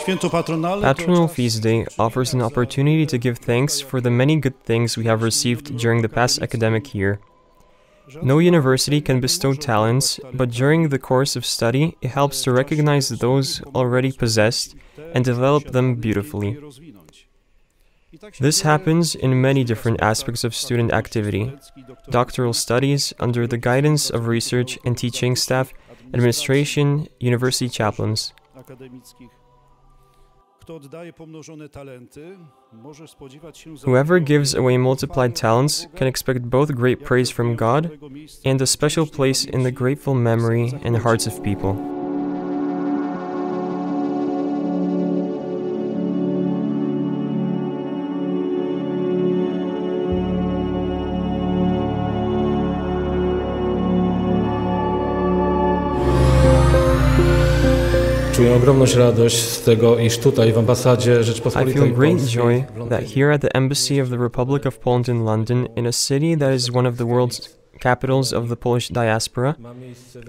Patronal Feast Day offers an opportunity to give thanks for the many good things we have received during the past academic year. No university can bestow talents, but during the course of study, it helps to recognize those already possessed and develop them beautifully. This happens in many different aspects of student activity: doctoral studies under the guidance of research and teaching staff, administration, university chaplains. Whoever gives away multiplied talents can expect both great praise from God and a special place in the grateful memory and hearts of people. Czuję ogromną radość z tego, iż tutaj w ambasadzie Rzeczypospolitej I feel great Polskiej joy that here at the Embassy of the Republic of Poland in London, in a city that is one of the world's capitals of the Polish diaspora,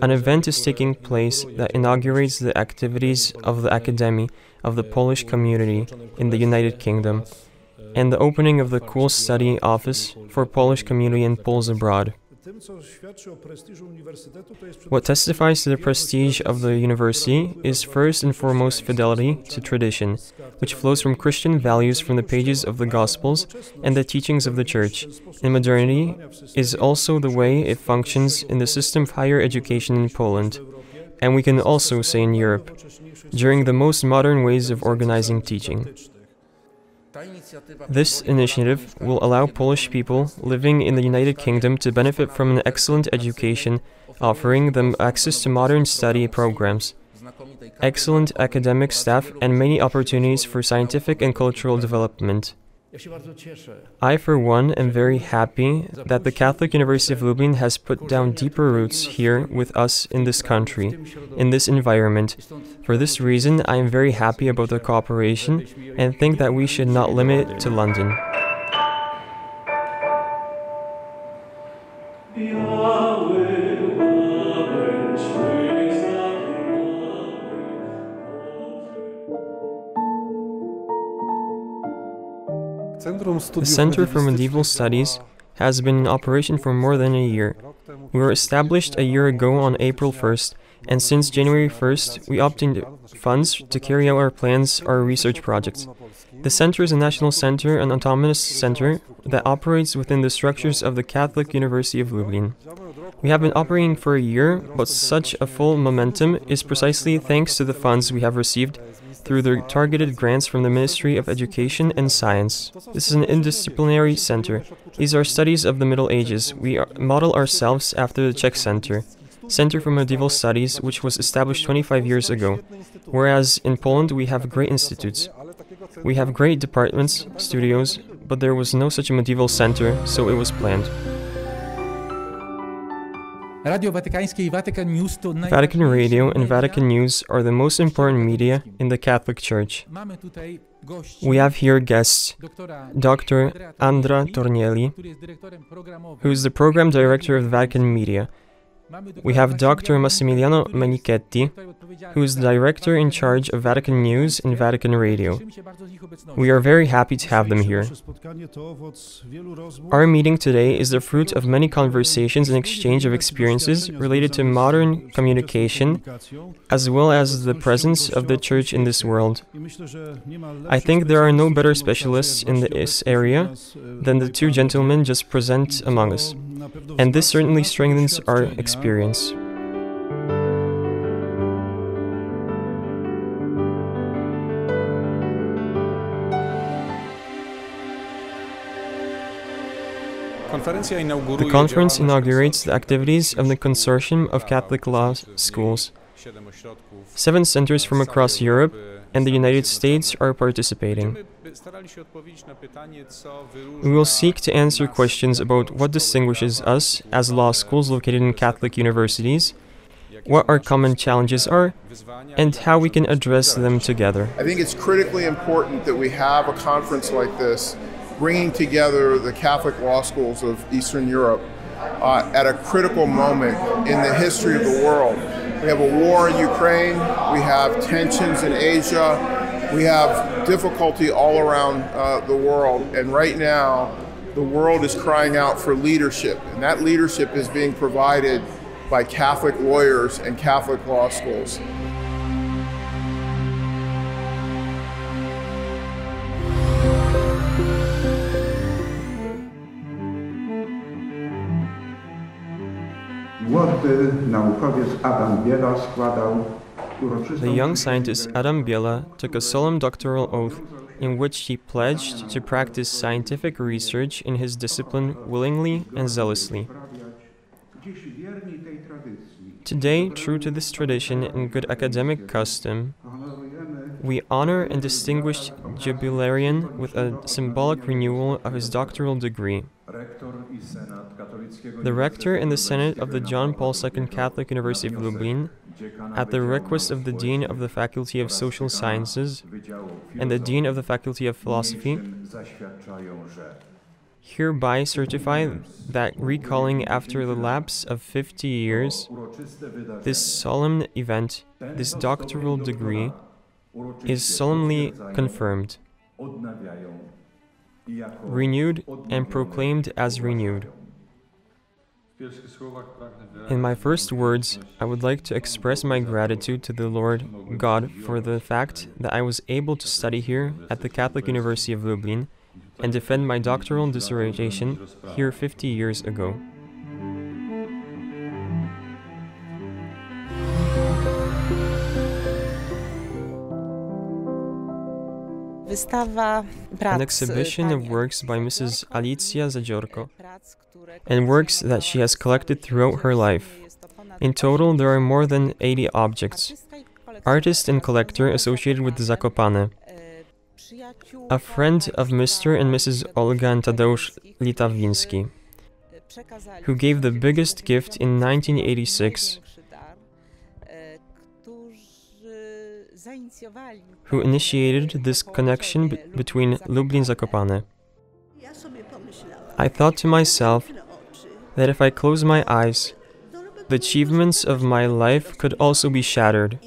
an event is taking place that inaugurates the activities of the Academy of the Polish community in the United Kingdom, and the opening of the KUL Study Office for Polish community and Poles abroad. What testifies to the prestige of the university is first and foremost fidelity to tradition, which flows from Christian values from the pages of the Gospels and the teachings of the Church, and modernity is also the way it functions in the system of higher education in Poland, and we can also say in Europe, during the most modern ways of organizing teaching. This initiative will allow Polish people living in the United Kingdom to benefit from an excellent education, offering them access to modern study programs, excellent academic staff, and many opportunities for scientific and cultural development. I, for one, am very happy that the Catholic University of Lublin has put down deeper roots here with us in this country, in this environment. For this reason, I am very happy about the cooperation and think that we should not limit it to London. The Center for Medieval Studies has been in operation for more than a year. We were established a year ago on April 1st, and since January 1st, we obtained funds to carry out our plans, our research projects. The center is a national center, an autonomous center that operates within the structures of the Catholic University of Lublin. We have been operating for a year, but such a full momentum is precisely thanks to the funds we have received through the targeted grants from the Ministry of Education and Science. This is an interdisciplinary center. These are studies of the Middle Ages. We model ourselves after the Czech Center, Center for Medieval Studies, which was established 25 years ago, whereas in Poland we have great institutes. We have great departments, studios, but there was no such a medieval center, so it was planned. Vatican Radio and Vatican News are the most important media in the Catholic Church. We have here guests, Dr. Andra Tornielli, who is the program director of Vatican Media. We have Dr. Massimiliano Menichetti, who is the director in charge of Vatican News and Vatican Radio. We are very happy to have them here. Our meeting today is the fruit of many conversations and exchange of experiences related to modern communication, as well as the presence of the Church in this world. I think there are no better specialists in this area than the two gentlemen just present among us, and this certainly strengthens our experience. The conference inaugurates the activities of the Consortium of Catholic Law Schools. 7 centers from across Europe and the United States are participating. We will seek to answer questions about what distinguishes us as law schools located in Catholic universities, what our common challenges are, and how we can address them together. I think it's critically important that we have a conference like this, bringing together the Catholic law schools of Eastern Europe at a critical moment in the history of the world. We have a war in Ukraine, we have tensions in Asia, We have difficulty all around the world, and right now, the world is crying out for leadership, and that leadership is being provided by Catholic lawyers and Catholic law schools. Młody naukowiec Adam Biela składał uroczystą... The young scientist Adam Biela took a solemn doctoral oath in which he pledged to practice scientific research in his discipline willingly and zealously. Today, true to this tradition and good academic custom, we honor and distinguish Jubilarian with a symbolic renewal of his doctoral degree. The rector and the senate of the John Paul II Catholic University of Lublin, at the request of the dean of the Faculty of Social Sciences and the dean of the Faculty of Philosophy, hereby certify that recalling after the lapse of 50 years, this solemn event, this doctoral degree, is solemnly confirmed, renewed and proclaimed as renewed. In my first words, I would like to express my gratitude to the Lord God for the fact that I was able to study here at the Catholic University of Lublin and defend my doctoral dissertation here 50 years ago. An exhibition of works by Mrs. Alicja Zadziorko and works that she has collected throughout her life. In total, there are more than 80 objects. Artist and collector associated with Zakopane. A friend of Mr. and Mrs. Olga and Tadeusz Litawiński, who gave the biggest gift in 1986, who initiated this connection between Lublin and Zakopane. I thought to myself that if I close my eyes, the achievements of my life could also be shattered,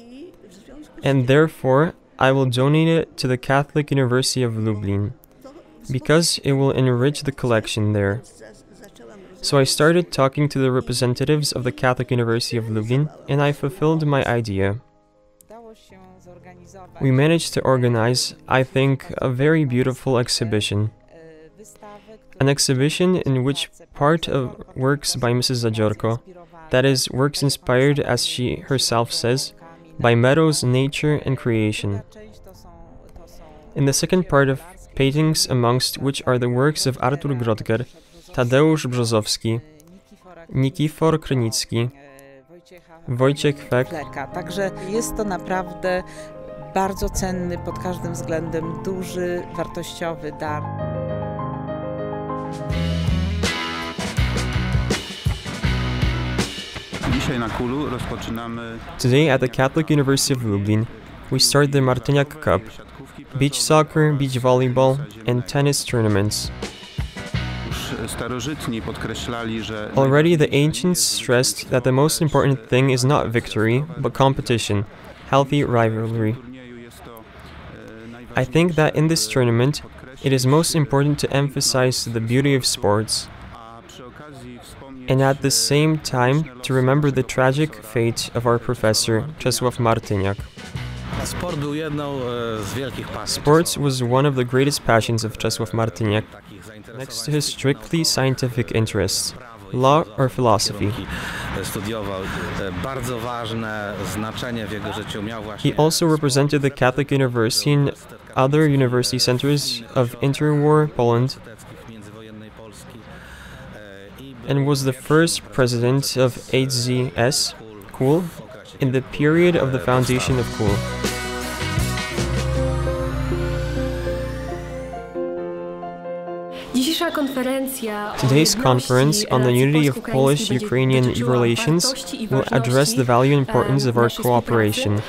and therefore I will donate it to the Catholic University of Lublin, because it will enrich the collection there. So I started talking to the representatives of the Catholic University of Lublin, and I fulfilled my idea. We managed to organize, I think, a very beautiful exhibition. An exhibition in which part of works by Mrs. Zadziorko, that is, works inspired, as she herself says, by meadows, nature and creation. In the second part of paintings, amongst which are the works of Artur Grodger, Tadeusz Brzozowski, Nikifor Krynicki, Wojciech Fek. Także jest to naprawdę bardzo cenny pod każdym względem, duży, wartościowy dar. Today at the Catholic University of Lublin, we start the Martyniak Cup, beach soccer, beach volleyball, and tennis tournaments. Already the ancients stressed that the most important thing is not victory, but competition, healthy rivalry. I think that in this tournament, it is most important to emphasize the beauty of sports, and at the same time to remember the tragic fate of our professor, Czesław Martyniak. Sports was one of the greatest passions of Czesław Martyniak, next to his strictly scientific interests, law or philosophy. He also represented the Catholic University in other university centers of interwar Poland and was the first president of HZS, KUL, in the period of the foundation of KUL. Today's conference on the unity of Polish-Ukrainian relations will address the value and importance of our cooperation,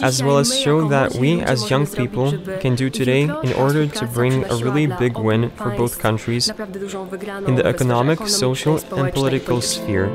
as well as show that we as young people can do today in order to bring a really big win for both countries in the economic, social and political sphere.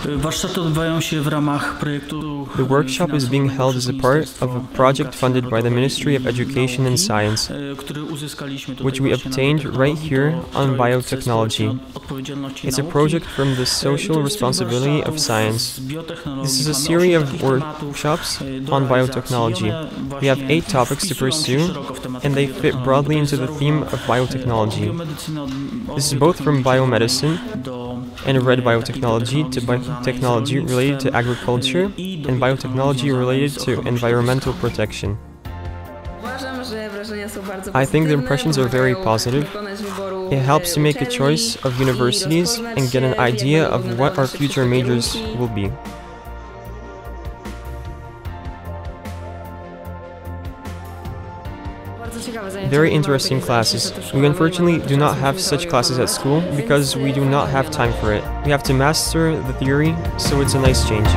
Warsztaty odbywają się w ramach projektu. The workshop is being held as a part of a project funded by the Ministry of Education and Science, which we obtained right here on biotechnology. It's a project from the Social Responsibility of Science. This is a series of workshops on biotechnology. We have 8 topics to pursue, and they fit broadly into the theme of biotechnology. This is both from biomedicine and red biotechnology to biotechnology related to agriculture and biotechnology related to environmental protection. I think the impressions are very positive. It helps to make a choice of universities and get an idea of what our future majors will be. Very interesting classes. We unfortunately do not have such classes at school because we do not have time for it. We have to master the theory, so it's a nice change.